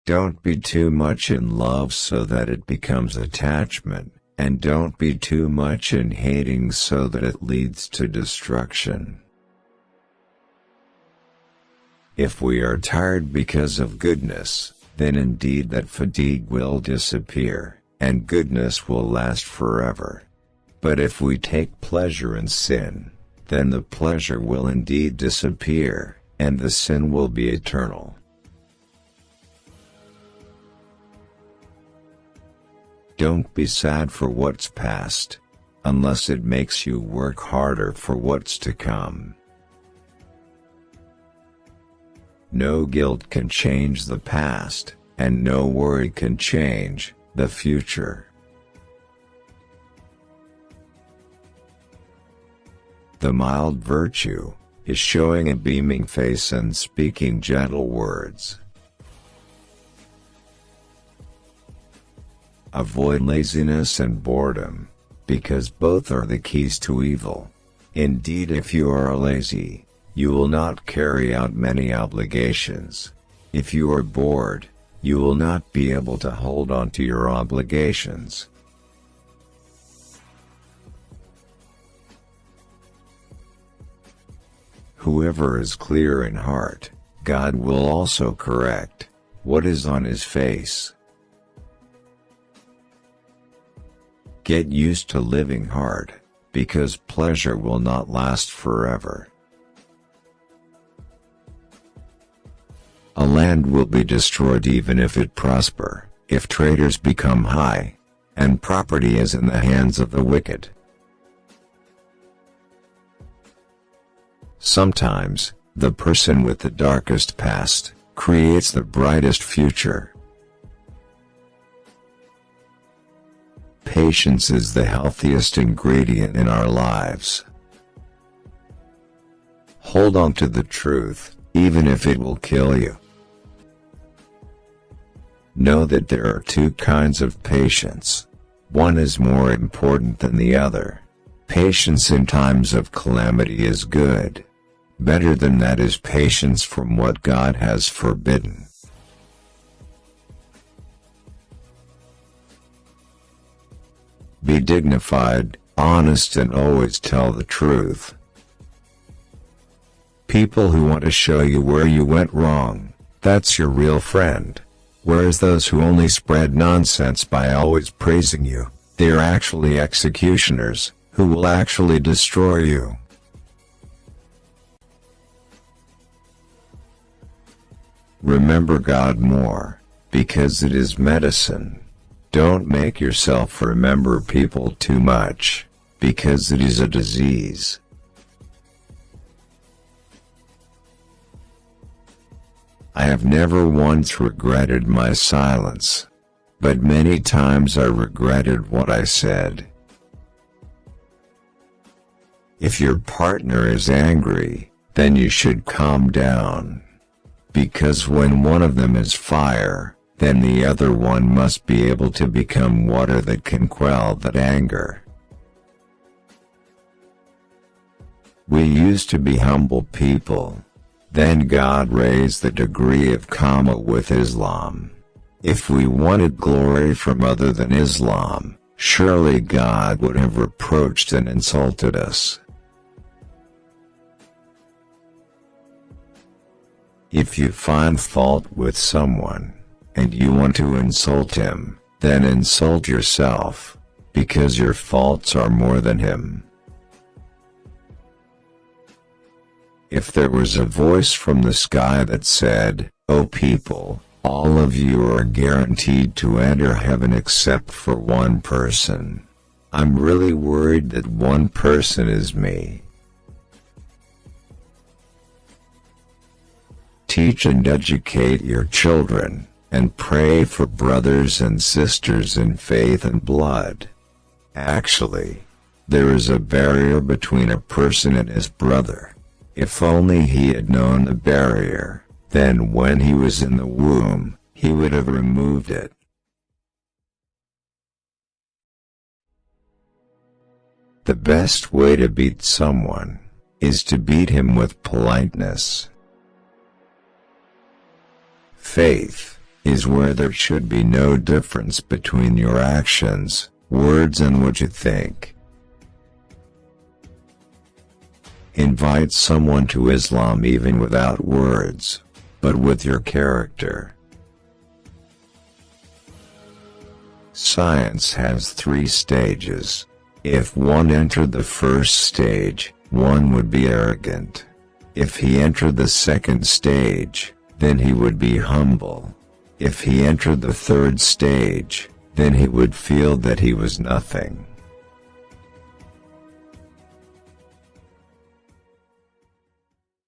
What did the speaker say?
Don't be too much in love so that it becomes attachment, and don't be too much in hating so that it leads to destruction. If we are tired because of goodness, then indeed that fatigue will disappear, and goodness will last forever. But if we take pleasure in sin, then the pleasure will indeed disappear, and the sin will be eternal. Don't be sad for what's past, unless it makes you work harder for what's to come. No guilt can change the past, and no worry can change the future. The mild virtue is showing a beaming face and speaking gentle words. Avoid laziness and boredom, because both are the keys to evil. Indeed, if you are lazy, you will not carry out many obligations. If you are bored, you will not be able to hold on to your obligations. Whoever is clear in heart, God will also correct what is on his face. Get used to living hard, because pleasure will not last forever. A land will be destroyed even if it prosper, if traders become high, and property is in the hands of the wicked. Sometimes, the person with the darkest past creates the brightest future. Patience is the healthiest ingredient in our lives. Hold on to the truth, even if it will kill you. Know that there are two kinds of patience. One is more important than the other. Patience in times of calamity is good. Better than that is patience from what God has forbidden. Be dignified, honest, and always tell the truth. People who want to show you where you went wrong, that's your real friend. Whereas those who only spread nonsense by always praising you, they are actually executioners, who will actually destroy you. Remember God more, because it is medicine. Don't make yourself remember people too much, because it is a disease. I have never once regretted my silence, but many times I regretted what I said. If your partner is angry, then you should calm down. Because when one of them is fire, then the other one must be able to become water that can quell that anger. We used to be humble people. Then God raised the degree of Kama with Islam. If we wanted glory from other than Islam, surely God would have reproached and insulted us. If you find fault with someone, and you want to insult him, then insult yourself, because your faults are more than him. If there was a voice from the sky that said, "O people, all of you are guaranteed to enter heaven except for one person," I'm really worried that one person is me. Teach and educate your children, and pray for brothers and sisters in faith and blood. Actually, there is a barrier between a person and his brother. If only he had known the barrier, then when he was in the womb, he would have removed it. The best way to beat someone is to beat him with politeness. Faith is where there should be no difference between your actions, words and what you think. Invite someone to Islam even without words, but with your character. Science has 3 stages. If one entered the first stage, one would be arrogant. If he entered the second stage, then he would be humble. If he entered the third stage, then he would feel that he was nothing.